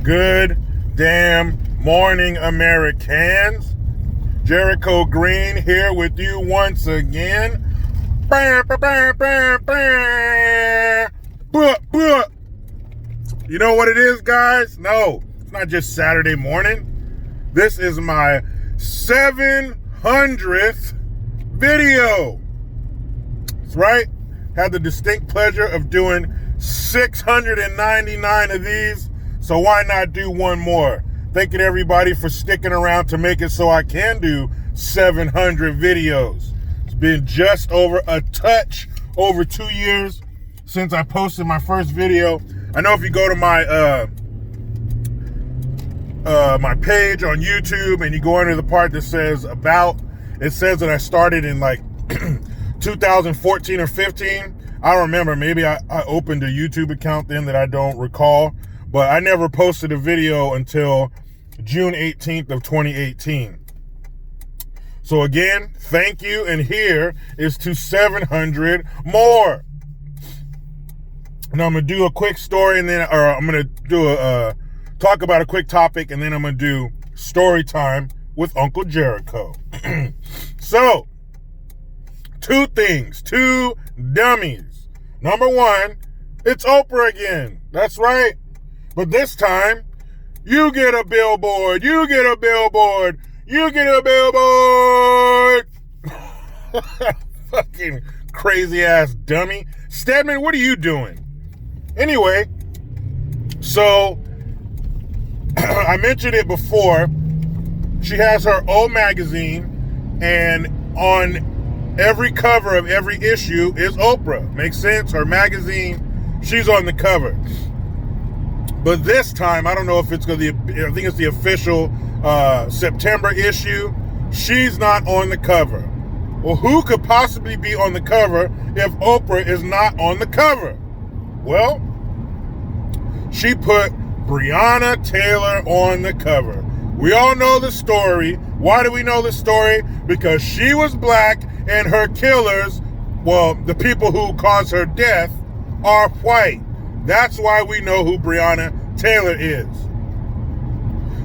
Good damn morning, Americans. Jericho Green here with you once again. You know what it is, guys? No, it's not just Saturday morning. This is my 700th video. That's right. Had the distinct pleasure of doing 699 of these, so why not do one more? Thanking everybody for sticking around to make it so I can do 700 videos. It's been just over a touch over 2 years since I posted my first video. I know if you go to my my page on YouTube and you go under the part that says about, it says that I started in like 2014 or 15. I don't remember. Maybe I opened a YouTube account then that I don't recall. But I never posted a video until June 18th of 2018. So again, thank you. And here is to 700 more. Now I'm going to do a quick story and then, or I'm going to do talk about a quick topic, and then I'm going to do story time with Uncle Jericho. So, two things, two dummies. Number one, it's Oprah again. That's right. But this time, you get a billboard. You get a billboard. You get a billboard. Fucking crazy ass dummy. Stedman, what are you doing? Anyway, so I mentioned it before. She has her old magazine, and on every cover of every issue is Oprah. Makes sense? Her magazine, she's on the cover. But this time, I don't know if it's going to be, I think it's the official September issue. She's not on the cover. Well, who could possibly be on the cover if Oprah is not on the cover? Well, she put Breonna Taylor on the cover. We all know the story. Why do we know the story? Because she was black and her killers, well, the people who caused her death, are white. That's why we know who Breonna Taylor is.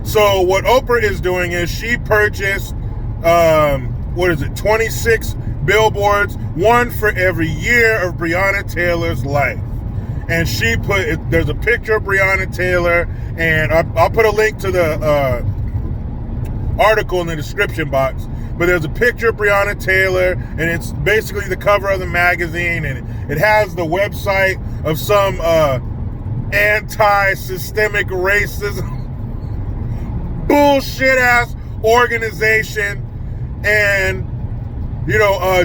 So what Oprah is doing is she purchased, 26 billboards, one for every year of Breonna Taylor's life. And she put, there's a picture of Breonna Taylor, and I'll put a link to the article in the description box. But there's a picture of Breonna Taylor, and it's basically the cover of the magazine, and it has the website of some anti-systemic racism bullshit-ass organization, and,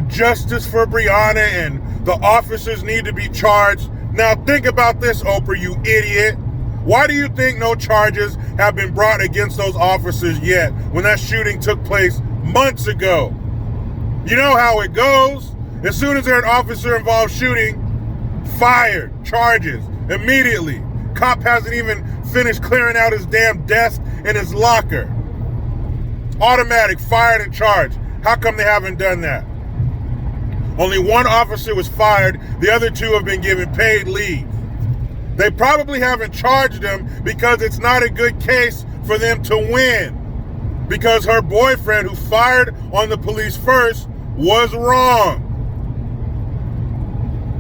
justice for Breonna, and the officers need to be charged. Now think about this, Oprah, you idiot. Why do you think no charges have been brought against those officers yet when that shooting took place months ago? You know how it goes. As soon as there's an officer involved shooting, fired, charges, immediately. Cop hasn't even finished clearing out his damn desk and his locker. Automatic, fired and charged. How come they haven't done that? Only one officer was fired. The other two have been given paid leave. They probably haven't charged them because it's not a good case for them to win. Because her boyfriend, who fired on the police first, was wrong.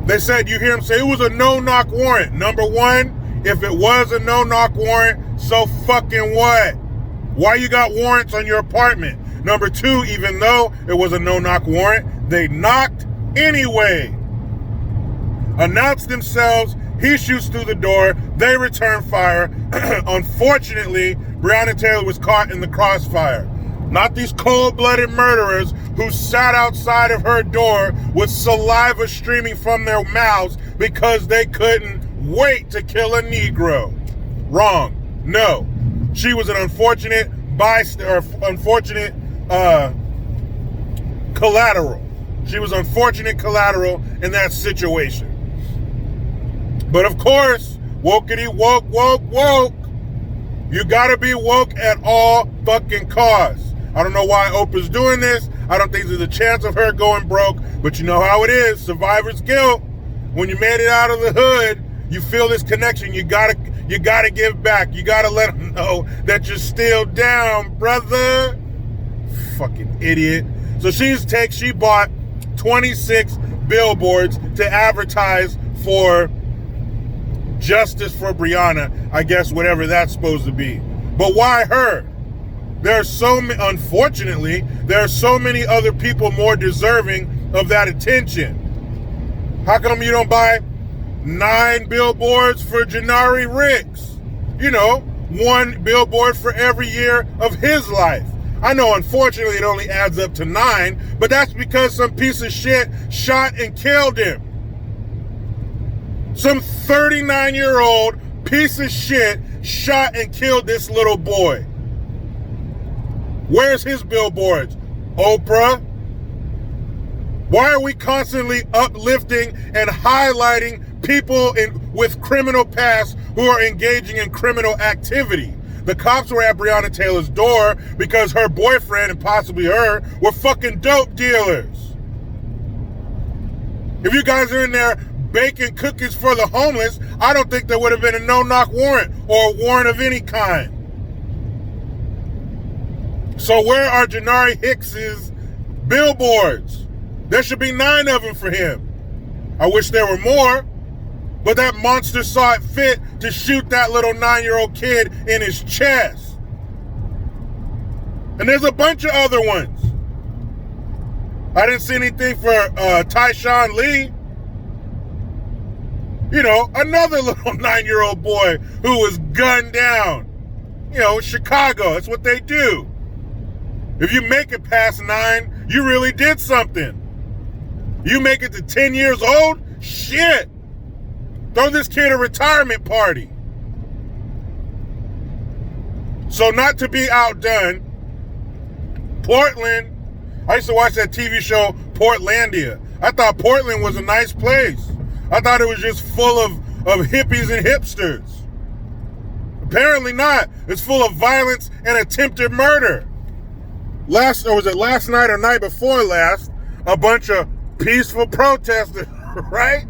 They said, you hear him say it was a no-knock warrant. Number one, if it was a no-knock warrant, so fucking what? Why you got warrants on your apartment? Number two, even though it was a no-knock warrant, they knocked anyway. Announced themselves. He shoots through the door. They return fire. Unfortunately, Breonna Taylor was caught in the crossfire. Not these cold-blooded murderers who sat outside of her door with saliva streaming from their mouths because they couldn't wait to kill a Negro. Wrong. No. She was an unfortunate collateral. She was unfortunate collateral in that situation. But of course, wokety woke. You gotta be woke at all fucking costs. I don't know why Oprah's doing this. I don't think there's a chance of her going broke, but you know how it is. Survivor's guilt. When you made it out of the hood, you feel this connection. You gotta You got to give back. You got to let them know that you're still down, brother. Fucking idiot. So she bought 26 billboards to advertise for justice for Breonna. I guess whatever that's supposed to be. But why her? Unfortunately, there are so many other people more deserving of that attention. How come you don't buy 9 billboards for Janari Ricks? 1 billboard for every year of his life. I know, unfortunately, it only adds up to 9, but that's because some piece of shit shot and killed him. Some 39-year-old piece of shit shot and killed this little boy. Where's his billboards? Oprah? Why are we constantly uplifting and highlighting people with criminal past who are engaging in criminal activity? The cops were at Breonna Taylor's door because her boyfriend and possibly her were fucking dope dealers. If you guys are in there baking cookies for the homeless, I don't think there would have been a no-knock warrant or a warrant of any kind. So where are Janari Hicks's billboards? There should be 9 of them for him. I wish there were more, but that monster saw it fit to shoot that little 9-year-old kid in his chest. And there's a bunch of other ones. I didn't see anything for Tyshawn Lee. Another little 9-year-old boy who was gunned down. Chicago, that's what they do. If you make it past 9, you really did something. You make it to 10 years old? Shit. Throw this kid a retirement party. So not to be outdone, Portland, I used to watch that TV show Portlandia. I thought Portland was a nice place. I thought it was just full of hippies and hipsters. Apparently not. It's full of violence and attempted murder. Last night or night before last, a bunch of peaceful protesters, right?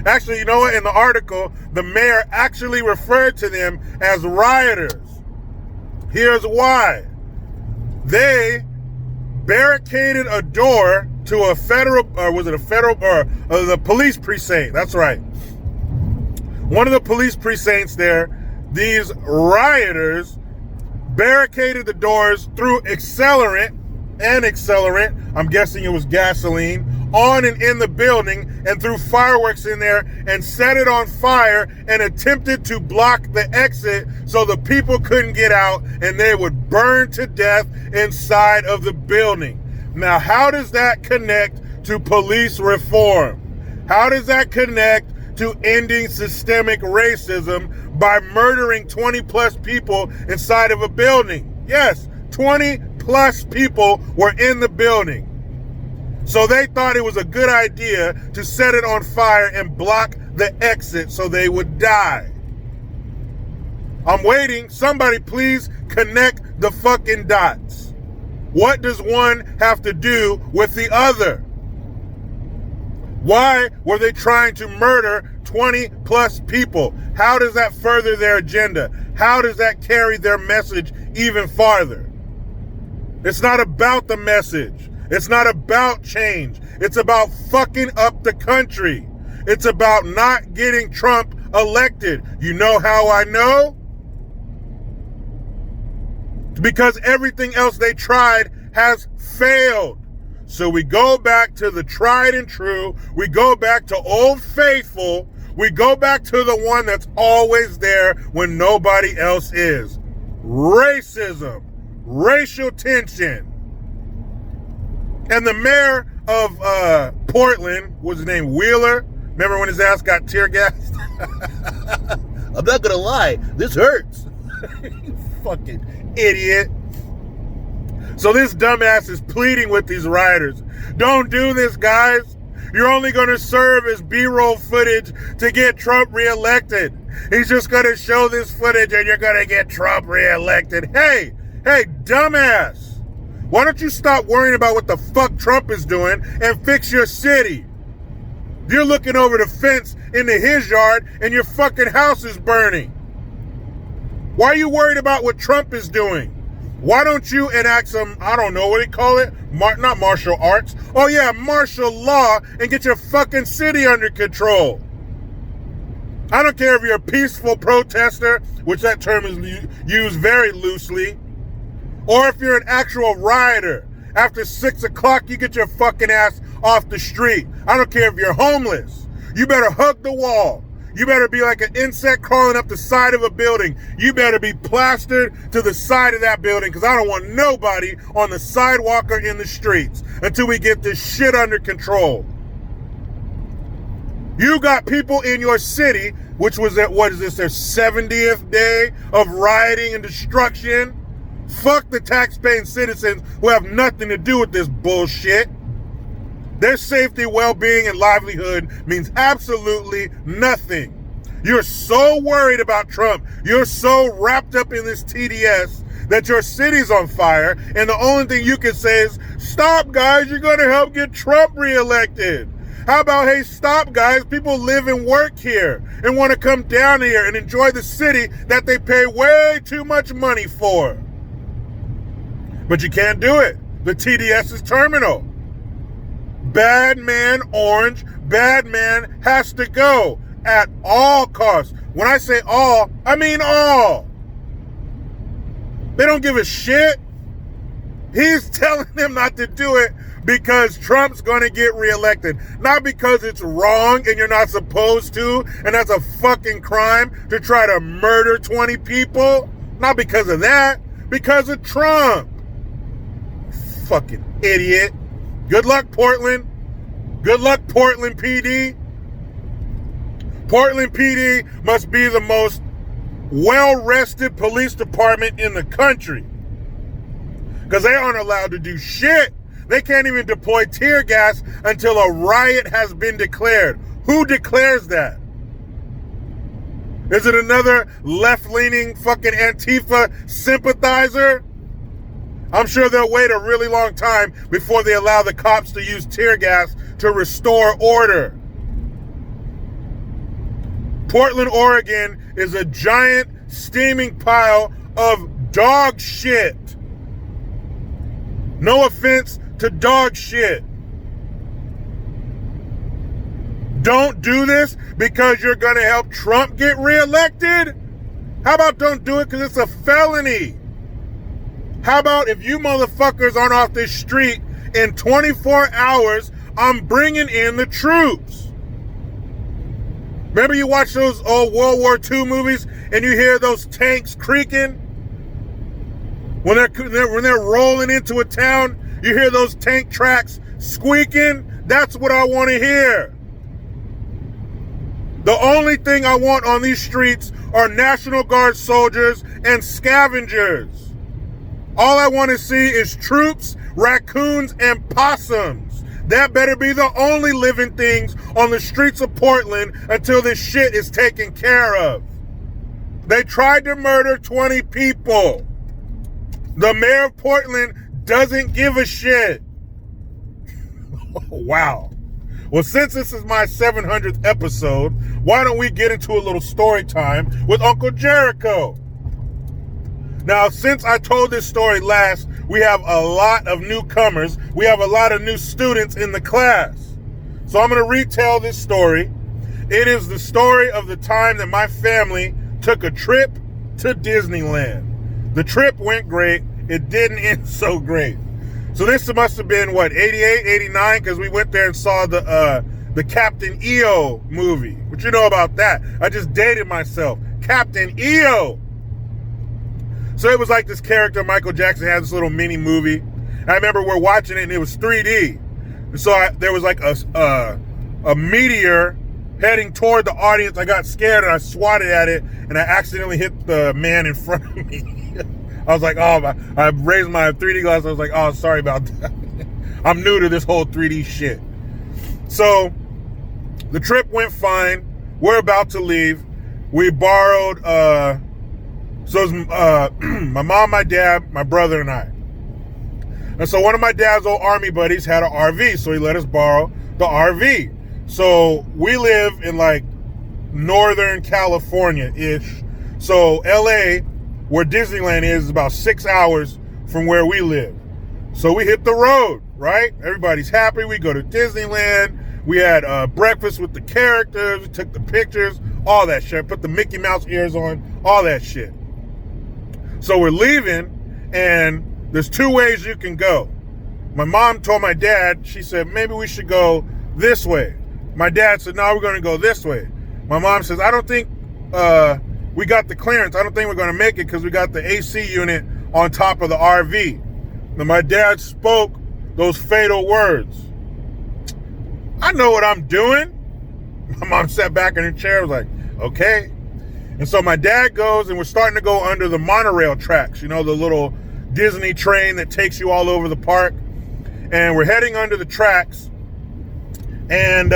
Actually, you know what? In the article, the mayor actually referred to them as rioters. Here's why. They barricaded a door to a the police precinct. That's right. One of the police precincts there, these rioters barricaded the doors, threw accelerant, I'm guessing it was gasoline, on and in the building, and threw fireworks in there and set it on fire and attempted to block the exit so the people couldn't get out and they would burn to death inside of the building. Now, how does that connect to police reform? How does that connect to ending systemic racism by murdering 20 plus people inside of a building? Yes, 20 plus people were in the building. So they thought it was a good idea to set it on fire and block the exit so they would die. I'm waiting. Somebody please connect the fucking dots. What does one have to do with the other? Why were they trying to murder 20 plus people? How does that further their agenda? How does that carry their message even farther? It's not about the message. It's not about change. It's about fucking up the country. It's about not getting Trump elected. You know how I know? Because everything else they tried has failed. So we go back to the tried and true. We go back to Old Faithful. We go back to the one that's always there when nobody else is. Racism, racial tension. And the mayor of Portland, what's his name, Wheeler? Remember when his ass got tear gassed? I'm not gonna lie, this hurts. You fucking idiot. So this dumbass is pleading with these rioters. Don't do this, guys. You're only gonna serve as B-roll footage to get Trump reelected. He's just gonna show this footage and you're gonna get Trump reelected. Hey, dumbass. Why don't you stop worrying about what the fuck Trump is doing and fix your city? You're looking over the fence into his yard and your fucking house is burning. Why are you worried about what Trump is doing? Why don't you enact some, I don't know what they call it, not martial arts. Oh yeah, martial law, and get your fucking city under control. I don't care if you're a peaceful protester, which that term is used very loosely, or if you're an actual rioter. After 6 o'clock, you get your fucking ass off the street. I don't care if you're homeless. You better hug the wall. You better be like an insect crawling up the side of a building. You better be plastered to the side of that building, because I don't want nobody on the sidewalk or in the streets until we get this shit under control. You got people in your city, which was at, what is this, their 70th day of rioting and destruction? Fuck the tax-paying citizens who have nothing to do with this bullshit. Their safety, well-being, and livelihood means absolutely nothing. You're so worried about Trump. You're so wrapped up in this TDS that your city's on fire, and the only thing you can say is, stop, guys, you're going to help get Trump reelected. How about, hey, stop, guys, people live and work here and want to come down here and enjoy the city that they pay way too much money for. But you can't do it. The TDS is terminal. Bad man orange, bad man has to go at all costs. When I say all, I mean all. They don't give a shit. He's telling them not to do it because Trump's going to get reelected. Not because it's wrong and you're not supposed to, and that's a fucking crime to try to murder 20 people. Not because of that, because of Trump. Fucking idiot. Good luck, Portland. Good luck, Portland PD. Portland PD must be the most well-rested police department in the country, because they aren't allowed to do shit. They can't even deploy tear gas until a riot has been declared. Who declares that? Is it another left-leaning fucking Antifa sympathizer? I'm sure they'll wait a really long time before they allow the cops to use tear gas to restore order. Portland, Oregon is a giant steaming pile of dog shit. No offense to dog shit. Don't do this because you're going to help Trump get reelected? How about don't do it because it's a felony? How about if you motherfuckers aren't off this street in 24 hours, I'm bringing in the troops. Remember you watch those old World War II movies and you hear those tanks creaking? When they're rolling into a town, you hear those tank tracks squeaking? That's what I want to hear. The only thing I want on these streets are National Guard soldiers and scavengers. All I want to see is troops, raccoons, and possums. That better be the only living things on the streets of Portland until this shit is taken care of. They tried to murder 20 people. The mayor of Portland doesn't give a shit. Wow. Well, since this is my 700th episode, why don't we get into a little story time with Uncle Jericho? Now, since I told this story last, we have a lot of newcomers. We have a lot of new students in the class. So I'm going to retell this story. It is the story of the time that my family took a trip to Disneyland. The trip went great. It didn't end so great. So this must have been, 88, 89? Because we went there and saw the Captain EO movie. What you know about that? I just dated myself. Captain EO. So it was like this character, Michael Jackson, had this little mini movie. And I remember we're watching it and it was 3D. And so there was like a meteor heading toward the audience. I got scared and I swatted at it and I accidentally hit the man in front of me. I was like, oh, I raised my 3D glasses. I was like, oh, sorry about that. I'm new to this whole 3D shit. So the trip went fine. We're about to leave. We borrowed, so it was, my mom, my dad, my brother, and I. And so one of my dad's old army buddies had an RV, so he let us borrow the RV. So we live in like Northern California-ish. So LA where Disneyland is about 6 hours from where we live. So we hit the road, right? Everybody's happy. We go to Disneyland. We had breakfast with the characters. We took the pictures, all that shit. Put the Mickey Mouse ears on, all that shit. So we're leaving, and there's 2 ways you can go. My mom told my dad, she said, maybe we should go this way. My dad said, no, we're going to go this way. My mom says, I don't think we got the clearance. I don't think we're going to make it because we got the AC unit on top of the RV. And my dad spoke those fatal words. I know what I'm doing. My mom sat back in her chair, was like, okay. And so my dad goes, and we're starting to go under the monorail tracks, you know, the little Disney train that takes you all over the park. And we're heading under the tracks. And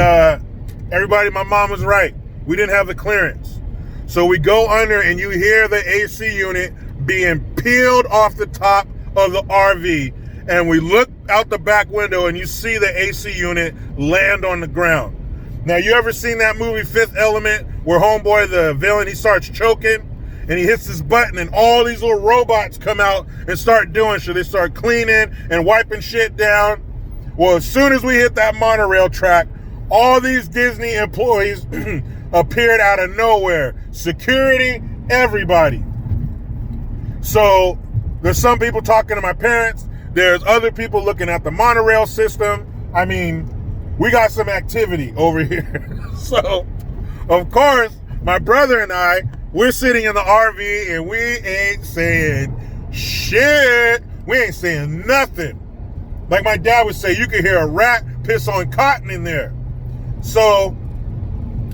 everybody, my mom was right. We didn't have the clearance. So we go under, and you hear the AC unit being peeled off the top of the RV. And we look out the back window, and you see the AC unit land on the ground. Now, you ever seen that movie Fifth Element, where homeboy, the villain, he starts choking, and he hits his button, and all these little robots come out and start doing shit. They start cleaning and wiping shit down. Well, as soon as we hit that monorail track, all these Disney employees appeared out of nowhere. Security, everybody. So there's some people talking to my parents. There's other people looking at the monorail system. I mean, we got some activity over here. So, of course, my brother and I, we're sitting in the RV, and we ain't saying shit. We ain't saying nothing. Like my dad would say, you could hear a rat piss on cotton in there. So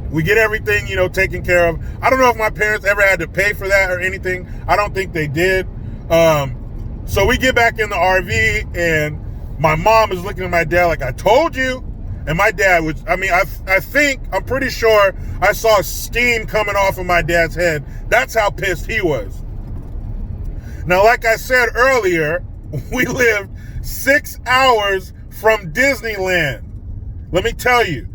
we get everything, you know, taken care of. I don't know if my parents ever had to pay for that or anything. I don't think they did. So we get back in the RV, and my mom is looking at my dad like, I told you. And my dad was, I mean, I'm pretty sure I saw steam coming off of my dad's head. That's how pissed he was. Now, like I said earlier, we lived 6 hours from Disneyland. Let me tell you,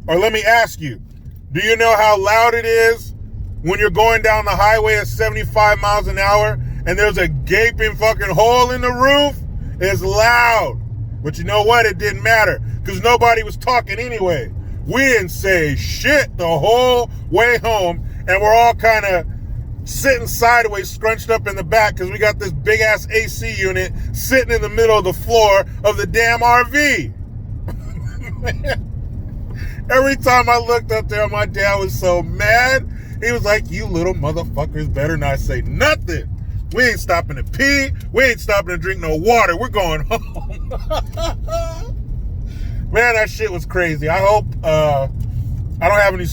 or let me ask you, do you know how loud it is when you're going down the highway at 75 miles an hour and there's a gaping fucking hole in the roof? It's loud. But you know what? It didn't matter because nobody was talking anyway. We didn't say shit the whole way home, and we're all kind of sitting sideways, scrunched up in the back because we got this big-ass AC unit sitting in the middle of the floor of the damn RV. Every time I looked up there, my dad was so mad. He was like, you little motherfuckers better not say nothing. We ain't stopping to pee. We ain't stopping to drink no water. We're going home. Man, that shit was crazy. I hope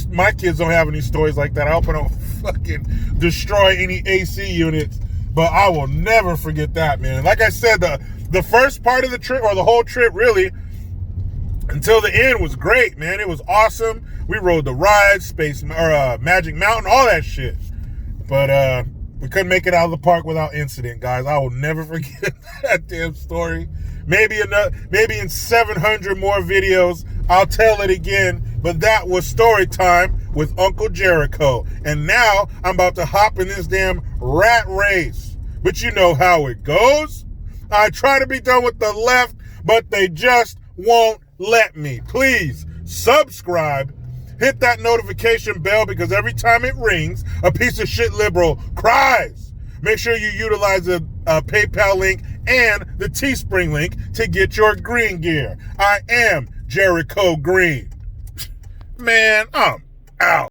my kids don't have any stories like that. I hope I don't fucking destroy any AC units. But I will never forget that, man. Like I said, the first part of the trip, or the whole trip really, until the end, was great, man. It was awesome. We rode the rides, Magic Mountain, all that shit. But we couldn't make it out of the park without incident, guys. I will never forget that damn story. Maybe in 700 more videos, I'll tell it again. But that was story time with Uncle Jericho. And now I'm about to hop in this damn rat race. But you know how it goes. I try to be done with the left, but they just won't let me. Please subscribe. Hit that notification bell because every time it rings, a piece of shit liberal cries. Make sure you utilize the PayPal link and the Teespring link to get your green gear. I am Jericho Green. Man, I'm out.